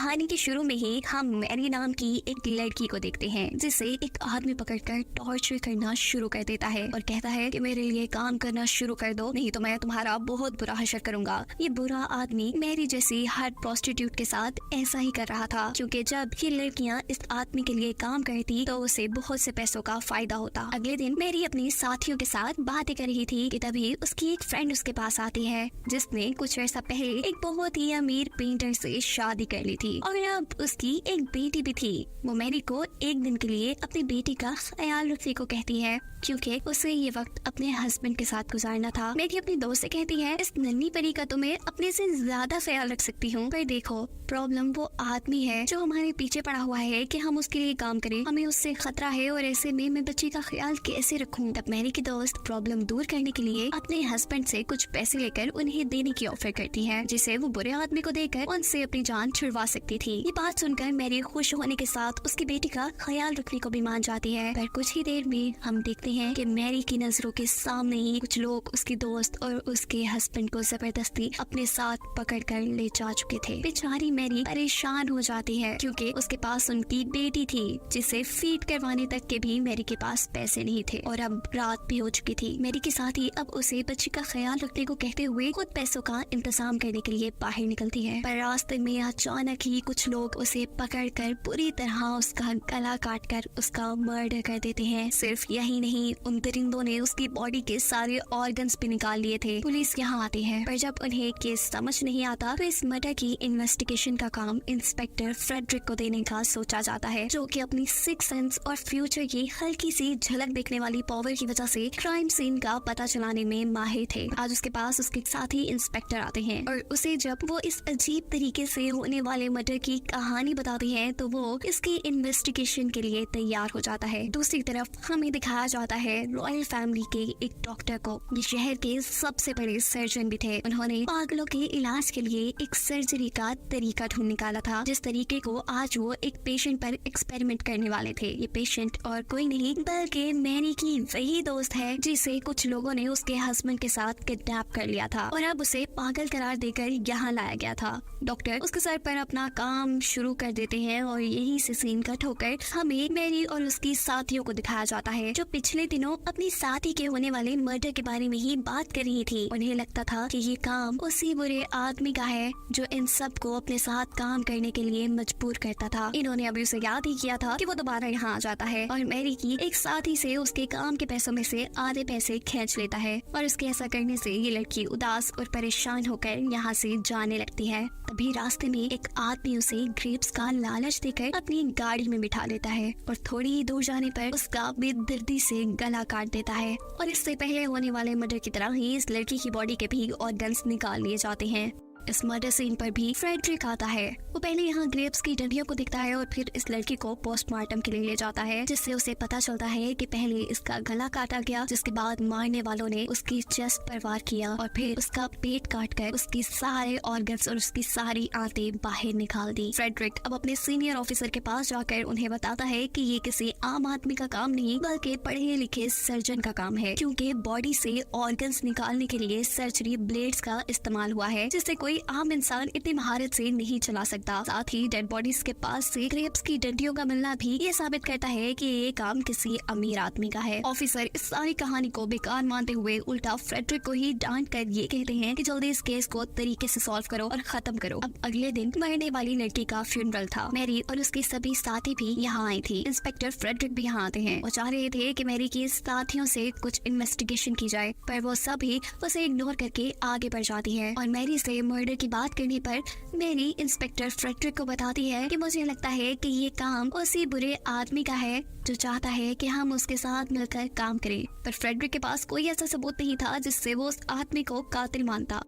कहानी के शुरू में ही हम मैरी नाम की एक लड़की को देखते हैं जिसे एक आदमी पकड़कर टॉर्चर करना शुरू कर देता है और कहता है कि मेरे लिए काम करना शुरू कर दो, नहीं तो मैं तुम्हारा बहुत बुरा हशर करूंगा। ये बुरा आदमी मैरी जैसी हर प्रोस्टिट्यूट के साथ ऐसा ही कर रहा था, क्योंकि जब ये लड़कियां इस आदमी के लिए काम करती तो उसे बहुत से पैसों का फायदा होता। अगले दिन मैरी अपनी साथियों के साथ बातें कर रही थी कि तभी उसकी एक फ्रेंड उसके पास आती है जिसने कुछ अर्सा पहले एक बहुत ही अमीर पेंटर से शादी कर ली थी और अब उसकी एक बेटी भी थी। वो मैरी को एक दिन के लिए अपनी बेटी का ख्याल रखने को कहती है क्योंकि उसे ये वक्त अपने हस्बैंड के साथ गुजारना था। मैरी अपनी दोस्त से कहती है इस नन्ही परी का तो मैं अपने से ज्यादा ख्याल रख सकती हूँ, पर देखो प्रॉब्लम वो आदमी है जो हमारे पीछे पड़ा हुआ है कि हम उसके लिए काम करें, हमें उससे खतरा है और ऐसे में मैं बच्ची का ख्याल कैसे रखूं। तब मैरी की दोस्त प्रॉब्लम दूर करने के लिए अपने हस्बैंड से कुछ पैसे लेकर उन्हें देने की ऑफर करती है जिसे वो बुरे आदमी को देकर उनसे अपनी जान छुड़वा सकती थी। ये बात सुनकर मैरी खुश होने के साथ उसकी बेटी का ख्याल रखने को भी मान जाती है, पर कुछ ही देर में हम देखते हैं कि मैरी की नजरों के सामने ही कुछ लोग उसकी दोस्त और उसके हस्बैंड को जबरदस्ती अपने साथ पकड़कर ले जा चुके थे। बेचारी मैरी परेशान हो जाती है क्योंकि उसके पास उनकी बेटी थी जिसे फीड करवाने तक के भी मैरी के पास पैसे नहीं थे और अब रात भी हो चुकी थी। मैरी के साथ ही अब उसे बच्ची का ख्याल रखने को कहते हुए खुद पैसों का इंतजाम करने के लिए बाहर निकलती है, पर रास्ते में अचानक ही कुछ लोग उसे पकड़कर पूरी तरह उसका गला काटकर उसका मर्डर कर देते हैं। सिर्फ यही नहीं, उन दरिंदों ने उसकी बॉडी के सारे ऑर्गन्स भी निकाल लिए थे। पुलिस यहाँ आती है, पर जब उन्हें केस समझ नहीं आता तो इस मर्डर की इन्वेस्टिगेशन का काम इंस्पेक्टर फ्रेडरिक को देने का सोचा जाता है, जो कि अपनी सिक्स सेंस और फ्यूचर की हल्की सी झलक देखने वाली पावर की वजह से क्राइम सीन का पता चलाने में माहिर थे। आज उसके पास उसके साथ ही इंस्पेक्टर आते हैं और उसे जब वो इस अजीब तरीके से होने वाले मर्डर की कहानी बताते हैं तो वो इसकी इन्वेस्टिगेशन के लिए तैयार हो जाता है। दूसरी तरफ हमें दिखाया जाता है रॉयल फैमिली के एक डॉक्टर को। ये शहर के सबसे बड़े सर्जन भी थे। उन्होंने पागलों के इलाज के लिए एक सर्जरी का तरीका ढूंढ निकाला था, जिस तरीके को आज वो एक पेशेंट पर एक्सपेरिमेंट करने वाले थे। ये पेशेंट और कोई नहीं बल्कि मैरी की वही दोस्त है जिसे कुछ लोगों ने उसके हस्बैंड के साथ किडनैप कर लिया था और अब उसे पागल करार देकर यहाँ लाया गया था। डॉक्टर उसके सर पर अपना काम शुरू कर देते हैं और यही से सीन कट होकर हमें मैरी और उसकी साथियों को दिखाया जाता है जो पिछले दिनों अपनी साथी के होने वाले मर्डर के बारे में ही बात कर रही थी। उन्हें लगता था कि ये काम उसी बुरे आदमी का है जो इन सब को अपने साथ काम करने के लिए मजबूर करता था। इन्होंने अभी उसे याद ही किया था कि वो दोबारा यहाँ आ जाता है और मैरी की एक साथी से उसके काम के पैसों में से आधे पैसे खींच लेता है और उसके ऐसा करने से ये लड़की उदास और परेशान होकर यहाँ से जाने लगती है। तभी रास्ते में एक आदमी उसे ग्रेप्स का लालच देकर अपनी गाड़ी में बिठा लेता है और थोड़ी ही दूर जाने पर उसका बेदर्दी से गला काट देता है और इससे पहले होने वाले मर्डर की तरह ही इस लड़की की बॉडी के भी ऑर्गन्स निकाल लिए जाते हैं। इस मर्डर सीन पर भी फ्रेडरिक आता है। वो पहले यहाँ ग्रेप्स की डंडियों को देखता है और फिर इस लड़की को पोस्टमार्टम के लिए ले जाता है, जिससे उसे पता चलता है कि पहले इसका गला काटा गया, जिसके बाद मारने वालों ने उसकी चेस्ट पर वार किया और फिर उसका पेट काटकर उसकी सारे ऑर्गन्स और उसकी सारी आंतें बाहर निकाल दी। फ्रेडरिक अब अपने सीनियर ऑफिसर के पास जाकर उन्हें बताता है कि ये किसी आम आदमी का काम नहीं बल्कि पढ़े लिखे सर्जन का काम है, क्योंकि बॉडी से ऑर्गन्स निकालने के लिए सर्जरी ब्लेड्स का इस्तेमाल हुआ है जिससे कोई आम इंसान इतनी महारत से नहीं चला सकता। साथ ही डेड बॉडीज के पास से ग्रेप्स की डंडियों का मिलना भी ये साबित करता है कि ये काम किसी अमीर आदमी का है। ऑफिसर इस सारी कहानी को बेकार मानते हुए उल्टा फ्रेडरिक को ही डांट कर ये कहते हैं कि जल्दी इस केस को तरीके से सॉल्व करो और खत्म करो। अब अगले दिन मरने वाली लड़की का फ्यूनरल था। मैरी और उसके सभी साथी भी यहाँ आई थी। इंस्पेक्टर फ्रेडरिक भी यहाँ आते हैं। वो चाह रहे थे कि मैरी की साथियों से कुछ इन्वेस्टिगेशन की जाए, पर वो सभी उसे इग्नोर करके आगे बढ़ जाती है और मैरी से मर्डर की बात करने पर मैरी इंस्पेक्टर फ्रेडरिक को बताती है कि मुझे लगता है कि ये काम उसी बुरे आदमी का है जो चाहता है कि हम उसके साथ मिलकर काम करें, पर फ्रेडरिक के पास कोई ऐसा सबूत नहीं था जिससे वो उस आदमी को कातिल मानता।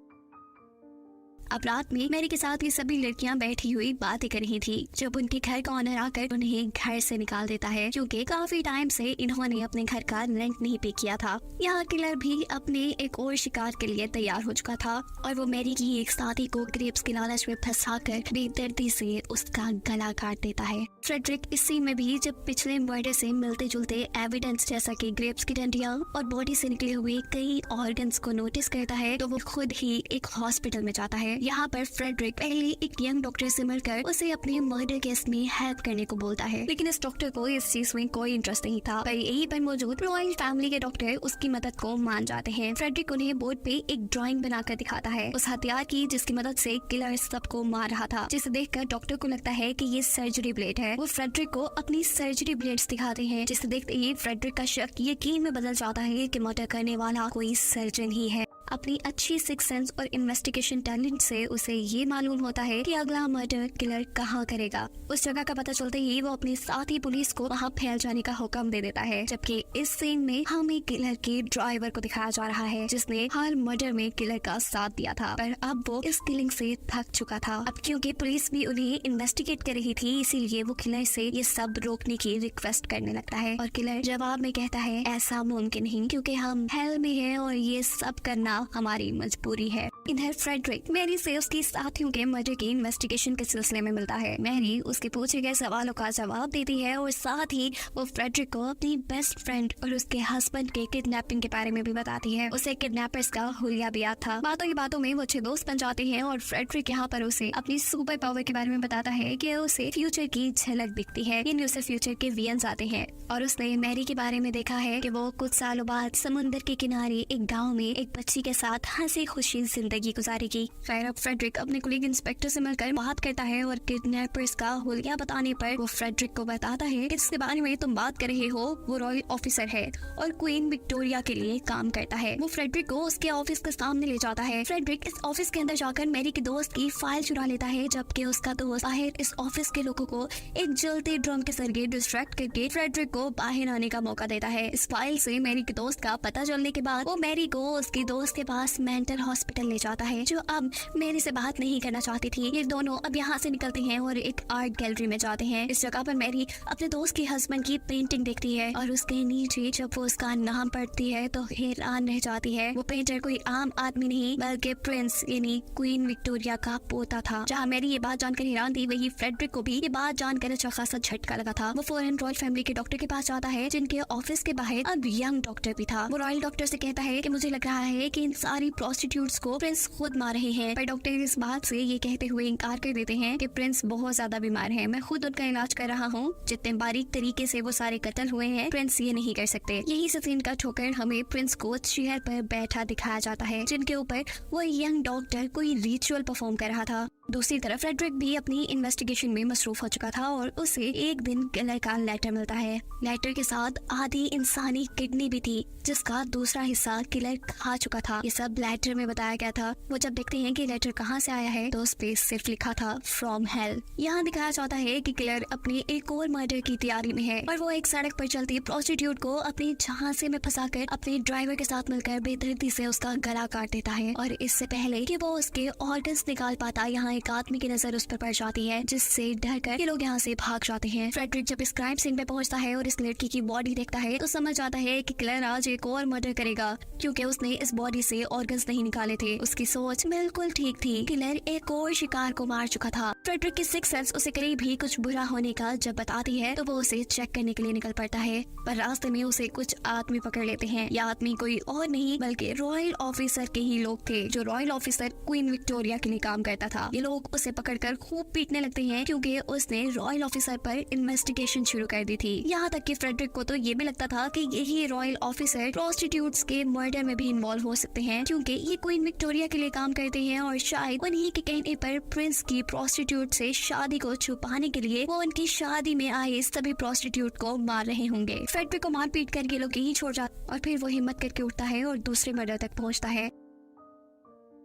अब रात में मैरी के साथ ये सभी लड़कियां बैठी हुई बातें कर रही थी जब उनके घर का ऑनर आकर उन्हें घर से निकाल देता है, क्योंकि काफी टाइम से इन्होंने अपने घर का रेंट नहीं पे किया था। यहाँ किलर भी अपने एक और शिकार के लिए तैयार हो चुका था और वो मैरी की एक साथी को ग्रेप्स के लालच में फंसाकर बेदर्दी से उसका गला काट देता है। फ्रेडरिक इस सीन में भी जब पिछले मर्डर से मिलते जुलते एविडेंस जैसा कि ग्रेप्स की डंडियां और बॉडी से निकले हुए कई ऑर्गन्स को नोटिस करता है तो वो खुद ही एक हॉस्पिटल में जाता है यहाँ पर फ्रेडरिक पहले एक यंग डॉक्टर से मिलकर उसे अपने मर्डर केस में हेल्प करने को बोलता है, लेकिन इस डॉक्टर को इस चीज में कोई इंटरेस्ट नहीं था। पर यहीं पर मौजूद रॉयल फैमिली के डॉक्टर उसकी मदद को मान जाते हैं। फ्रेडरिक उन्हें बोर्ड पे एक ड्राइंग बनाकर दिखाता है उस हथियार की जिसकी मदद से किलर सबको मार रहा था, जिसे देखकर डॉक्टर को लगता है कि ये सर्जरी ब्लेड है। वो फ्रेडरिक को अपनी सर्जरी ब्लेड्स दिखाते हैं, जिसे देखते ही फ्रेडरिक का शक यकीन में बदल जाता है कि मर्डर करने वाला कोई सर्जन ही है। अपनी अच्छी सिक्स सेंस और इन्वेस्टिगेशन टैलेंट से उसे ये मालूम होता है कि अगला मर्डर किलर कहाँ करेगा। उस जगह का पता चलते ही वो अपने साथी पुलिस को वहाँ फैल जाने का हुक्म दे देता है। जबकि इस सीन में हमें किलर के ड्राइवर को दिखाया जा रहा है, जिसने हर मर्डर में किलर का साथ दिया था, पर अब वो इस किलिंग से थक चुका था। अब क्योंकि पुलिस भी उन्हें इन्वेस्टिगेट कर रही थी, इसीलिए वो किलर से ये सब रोकने की रिक्वेस्ट करने लगता है। और किलर जवाब में कहता है ऐसा मुमकिन नहीं, क्योंकि हम हेल में हैं और ये सब करना हमारी मजबूरी है। इधर फ्रेडरिक मैरी से उसके साथियों के मर्डर की इन्वेस्टिगेशन के सिलसिले में मिलता है। मैरी उसके पूछे गए सवालों का जवाब देती है और साथ ही वो फ्रेडरिक को अपनी बेस्ट फ्रेंड और उसके हस्बैंड के किडनैपिंग के बारे में भी बताती है। उसे किडनैपर्स का हुलिया भी याद था। बातों की बातों में वो अच्छे दोस्त बन जाते हैं और फ्रेडरिक यहाँ पर उसे अपनी सुपर पावर के बारे में बताता है कि उसे फ्यूचर की झलक दिखती है। यानी उसे फ्यूचर के वियंस आते हैं और उसने मैरी के बारे में देखा है कि वो कुछ सालों बाद समुद्र के किनारे एक गाँव में एक बच्ची के साथ हंसी खुशी जिंदगी गुजारेगी। खैर अब फ्रेडरिक अपने कुलीग इंस्पेक्टर से मिलकर बात करता है और किडनैपर्स का हुलिया बताने पर वो फ्रेडरिक को बताता है कि जिसके बारे में तुम बात कर रहे हो वो रॉयल ऑफिसर है और क्वीन विक्टोरिया के लिए काम करता है। वो फ्रेडरिक को उसके ऑफिस के सामने ले जाता है। फ्रेडरिक इस ऑफिस के अंदर जाकर मैरी के दोस्त की फाइल चुरा लेता है, जबकि उसका दोस्त बाहर इस ऑफिस के लोगों को एक जलते ड्रम के जरिए डिस्ट्रैक्ट करके फ्रेडरिक को बाहर आने का मौका देता है। इस फाइल से मैरी के दोस्त का पता चलने के बाद वो मैरी को उसके दोस्त के पास मेंटल हॉस्पिटल ले जाता है, जो अब मैरी से बात नहीं करना चाहती थी। ये दोनों अब यहाँ से निकलते हैं और एक आर्ट गैलरी में जाते हैं। इस जगह पर मैरी अपने दोस्त के हस्बैंड की पेंटिंग देखती है और उसके नीचे जब वो उसका नाम पढ़ती है तो हैरान रह जाती है। वो पेंटर कोई आम आदमी नहीं बल्कि प्रिंस यानी क्वीन विक्टोरिया का पोता था। जहाँ मैरी ये बात जानकर हैरान थी, वही फ्रेडरिक को भी ये बात जानकर अच्छा खासा झटका लगा था। वो फौरन रॉयल फैमिली के डॉक्टर के पास जाता है, जिनके ऑफिस के बाहर अब यंग डॉक्टर भी था। वो रॉयल डॉक्टर से कहता है कि मुझे लग रहा है कि इन सारी प्रोस्टिट्यूट्स को प्रिंस खुद मार रहे हैं, पर डॉक्टर इस बात से ये कहते हुए इनकार कर देते हैं कि प्रिंस बहुत ज्यादा बीमार है, मैं खुद उनका इलाज कर रहा हूँ। जितने बारीक तरीके से वो सारे कत्ल हुए हैं प्रिंस ये नहीं कर सकते। यही से सीन का ठोकर हमें प्रिंस को चेयर पर बैठा दिखाया जाता है, जिनके ऊपर वो यंग डॉक्टर कोई रिचुअल परफॉर्म कर रहा था। दूसरी तरफ फ्रेडरिक भी अपनी इन्वेस्टिगेशन में मसरूफ हो चुका था और उसे एक दिन किलर का लेटर मिलता है। लेटर के साथ आधी इंसानी किडनी भी थी, जिसका दूसरा हिस्सा किलर खा चुका था। ये सब लेटर में बताया गया था। वो जब देखते हैं कि लेटर कहाँ से आया है तो उस पे सिर्फ लिखा था फ्रॉम हेल। यहाँ दिखाया जाता है कि किलर अपने एक और मर्डर की तैयारी में है और वो एक सड़क पर चलती प्रोस्टिट्यूट को अपने झांसे में फंसाकर अपने ड्राइवर के साथ मिलकर बेदर्दी से उसका गला काट देता है। और इससे पहले कि वो उसके ऑर्गन्स निकाल पाता, यहाँ एक आदमी की नजर उस पर पड़ जाती है, जिससे डरकर ये लोग यहाँ से भाग जाते हैं। फ्रेडरिक जब इस क्राइम सीन पे पहुंचता है और इस लड़की की बॉडी देखता है तो समझ जाता है कि किलर आज एक और मर्डर करेगा, क्योंकि उसने इस बॉडी से ऑर्गन्स नहीं निकाले थे। उसकी सोच बिल्कुल ठीक थी। किलर एक और शिकार को मार चुका था। फ्रेडरिक की सिक्स सेंस उसे करीब भी कुछ बुरा होने का जब बताती है तो वो उसे चेक करने के लिए निकल पड़ता है, पर रास्ते में उसे कुछ आदमी पकड़ लेते हैं। यह आदमी कोई और नहीं बल्कि रॉयल ऑफिसर के ही लोग थे, जो रॉयल ऑफिसर क्वीन विक्टोरिया के लिए काम करता था। ये लोग उसे पकड़कर खूब पीटने लगते हैं, क्योंकि उसने रॉयल ऑफिसर पर इन्वेस्टिगेशन शुरू कर दी थी। यहाँ तक कि फ्रेडरिक को तो ये भी लगता था कि यही रॉयल ऑफिसर प्रोस्टिट्यूट्स के मर्डर में भी इन्वॉल्व हो सकते हैं, क्योंकि ये क्वीन विक्टोरिया के लिए काम करते हैं और शायद उन्हीं के कहने पर प्रिंस की प्रोस्टिट्यूट से शादी को छुपाने के लिए वो उनकी शादी में आए सभी प्रोस्टिट्यूट को मार रहे होंगे। फ्रेडरिक को मार पीट कर ये लोग यहीं छोड़ जाते और फिर वो हिम्मत करके उठता है और दूसरे मर्डर तक पहुँचता है।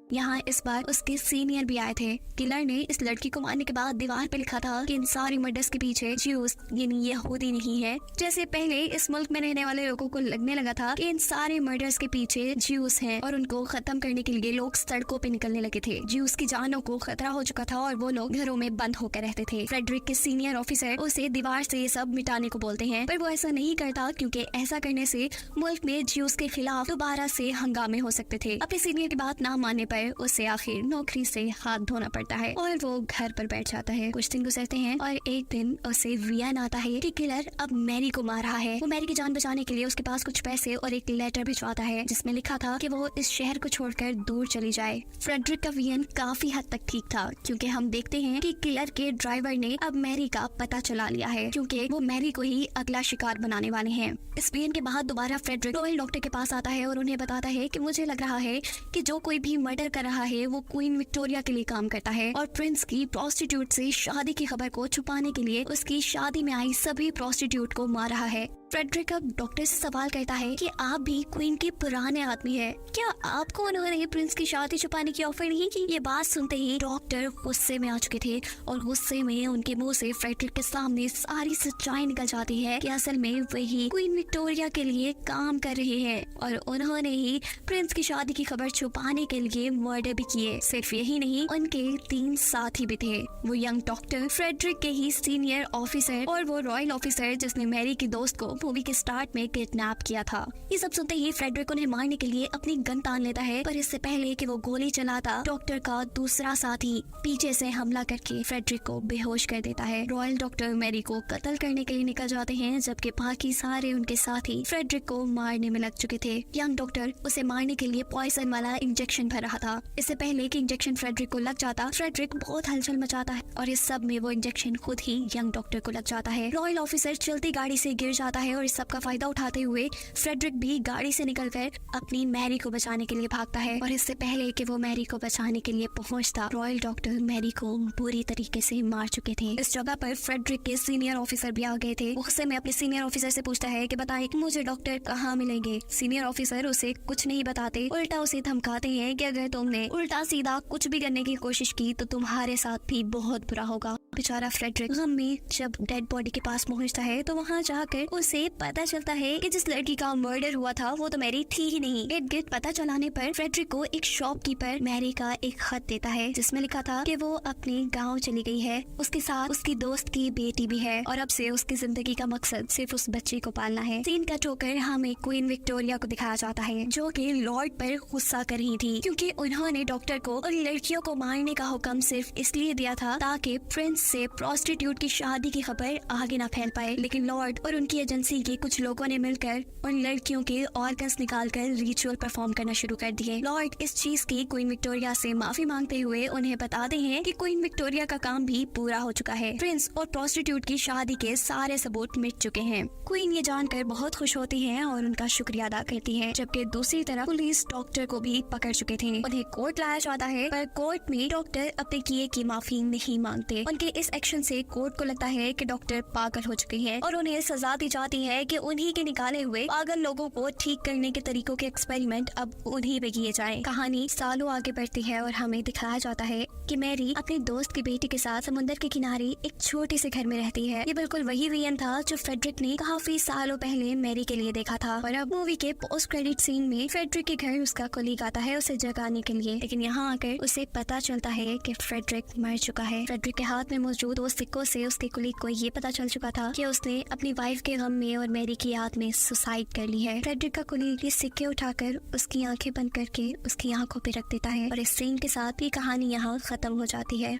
यहाँ इस बार उसके सीनियर भी आए थे। किलर ने इस लड़की को मारने के बाद दीवार पे लिखा था कि इन सारी मर्डर्स के पीछे ज्यूस यानी यहूदी नहीं है। जैसे पहले इस मुल्क में रहने वाले लोगों को लगने लगा था कि इन सारे मर्डर्स के पीछे ज्यूस हैं और उनको खत्म करने के लिए लोग सड़कों पे निकलने लगे थे। ज्यूस की जानों को खतरा हो चुका था और वो लोग घरों में बंद होकर रहते थे। फ्रेडरिक के सीनियर ऑफिसर उसे दीवार से ये सब मिटाने को बोलते हैं, पर वो ऐसा नहीं करता, क्योंकि ऐसा करने से मुल्क में ज्यूस के खिलाफ दोबारा से हंगामे हो सकते थे। अपने सीनियर की बात ना मानने पर पर उसे आखिर नौकरी से हाथ धोना पड़ता है और वो घर पर बैठ जाता है। कुछ दिन गुजरते हैं और एक दिन उसे वियन आता है कि किलर अब मैरी को मार रहा है। वो मैरी की जान बचाने के लिए उसके पास कुछ पैसे और एक लेटर भिजवाता है जिसमें लिखा था कि वो इस शहर को छोड़कर दूर चली जाए। फ्रेडरिक का वियन काफी हद तक ठीक था क्योंकि हम देखते हैं कि किलर के ड्राइवर ने अब मैरी का पता चला लिया है क्योंकि वो मैरी को ही अगला शिकार बनाने वाले हैं। इस वियन के बाद दोबारा फ्रेडरिक रॉयल डॉक्टर के पास आता है और उन्हें बताता है कि मुझे लग रहा है कि जो कोई भी मर्डर कर रहा है वो क्वीन विक्टोरिया के लिए काम करता है और प्रिंस की प्रोस्टिट्यूट से शादी की खबर को छुपाने के लिए उसकी शादी में आई सभी प्रोस्टिट्यूट को मार रहा है। फ्रेडरिक अब डॉक्टर से सवाल करता है कि आप भी क्वीन के पुराने आदमी हैं, क्या आपको उन्होंने प्रिंस की शादी छुपाने की ऑफर नहीं की? ये बात सुनते ही डॉक्टर गुस्से में आ चुके थे और गुस्से में उनके मुंह से फ्रेडरिक के सामने सारी सच्चाई निकल जाती है कि असल में वही क्वीन विक्टोरिया के लिए काम कर रहे हैं और उन्होंने ही प्रिंस की शादी की खबर छुपाने के लिए मर्डर भी किए। सिर्फ यही नहीं, उनके 3 साथी भी थे, वो यंग डॉक्टर, फ्रेडरिक के ही सीनियर ऑफिसर और वो रॉयल ऑफिसर जिसने मैरी की दोस्त को मूवी के स्टार्ट में किडनैप किया था। ये सब सुनते ही फ्रेडरिक उन्हें मारने के लिए अपनी गन तान लेता है, पर इससे पहले कि वो गोली चलाता डॉक्टर का दूसरा साथी पीछे से हमला करके फ्रेडरिक को बेहोश कर देता है। रॉयल डॉक्टर मैरी को कत्ल करने के लिए निकल जाते हैं जबकि बाकी सारे उनके साथी फ्रेडरिक को मारने में लग चुके थे। यंग डॉक्टर उसे मारने के लिए पॉइजन वाला इंजेक्शन भर रहा था। इससे पहले कि इंजेक्शन फ्रेडरिक को लग जाता, फ्रेडरिक बहुत हलचल मचाता है और इस सब में वो इंजेक्शन खुद ही यंग डॉक्टर को लग जाता है। रॉयल ऑफिसर चलती गाड़ी से गिर जाता है और इस सब का फायदा उठाते हुए फ्रेडरिक भी गाड़ी से निकलकर अपनी मैरी को बचाने के लिए भागता है और इससे पहले कि वो मैरी को बचाने के लिए पहुंचता, रॉयल डॉक्टर मैरी को बुरी तरीके से मार चुके थे। इस जगह पर फ्रेडरिक के सीनियर ऑफिसर भी आ गए थे। गुस्से में अपने सीनियर ऑफिसर से पूछता है कि बताइए मुझे डॉक्टर कहाँ मिलेंगे। सीनियर ऑफिसर उसे कुछ नहीं बताते, उल्टा उसे धमकाते हैं कि अगर तुमने उल्टा सीधा कुछ भी करने की कोशिश की तो तुम्हारे साथ भी बहुत बुरा होगा। बेचारा फ्रेडरिक गम में जब डेड बॉडी के पास पहुंचता है तो वहां जाकर उसे पता चलता है कि जिस लड़की का मर्डर हुआ था वो तो मैरी थी ही नहीं। इर्द गिर्द पता चलाने पर फ्रेडरिक को एक शॉपकीपर मैरी का एक खत देता है जिसमें लिखा था कि वो अपने गांव चली गई है, उसके साथ उसकी दोस्त की बेटी भी है और अब से उसकी जिंदगी का मकसद सिर्फ उस बच्चे को पालना है। सीन कट होकर हमें क्वीन विक्टोरिया को दिखाया जाता है जो कि लॉर्ड पर गुस्सा कर रही थी क्योंकि उन्होंने डॉक्टर को और लड़कियों को मारने का हुक्म सिर्फ इसलिए दिया था ताकि प्रिंस से प्रोस्टिट्यूट की शादी की खबर आगे ना फैल पाए। लेकिन लॉर्ड और उनकी एजेंसी के कुछ लोगों ने मिलकर उन लड़कियों के ऑर्गन्स निकालकर रिचुअल परफॉर्म करना शुरू कर दिए। लॉर्ड इस चीज की क्वीन विक्टोरिया से माफी मांगते हुए उन्हें बताते हैं कि क्वीन विक्टोरिया का काम भी पूरा हो चुका है, प्रिंस और प्रोस्टिट्यूट की शादी के सारे सबूत मिट चुके हैं। क्वीन ये जानकर बहुत खुश होती है और उनका शुक्रिया अदा करती है, जबकि दूसरी तरफ पुलिस डॉक्टर को भी पकड़ चुके थे। उन्हें कोर्ट लाया जाता है पर कोर्ट में डॉक्टर अपने किए की माफी नहीं मांगते। उनके इस एक्शन से कोर्ट को लगता है कि डॉक्टर पागल हो चुके हैं और उन्हें सजा दी जाती है कि उन्हीं के निकाले हुए पागल लोगों को ठीक करने के तरीकों के एक्सपेरिमेंट अब उन्हीं पे किए जाएं। कहानी सालों आगे बढ़ती है और हमें दिखाया जाता है कि मैरी अपने दोस्त की बेटी के साथ समुद्र के किनारे एक छोटे से घर में रहती है। ये बिल्कुल वही वियन था जो फ्रेडरिक ने काफी सालों पहले मैरी के लिए देखा था और अब मूवी के पोस्ट क्रेडिट सीन में फ्रेडरिक के घर उसका कुलीग आता है उसे जगाने के लिए, लेकिन यहाँ आकर उसे पता चलता है कि फ्रेडरिक मर चुका है। फ्रेडरिक के हाथ में मौजूद 2 सिक्कों से उसके कुलीग को ये पता चल चुका था कि उसने अपनी वाइफ के गम में और मैरी की याद में सुसाइड कर ली है। फ्रेडरिक का कुलीग ये सिक्के उठाकर उसकी आंखें बंद करके उसकी आंखों पे रख देता है और इस सीन के साथ ये कहानी यहाँ खत्म हो जाती है।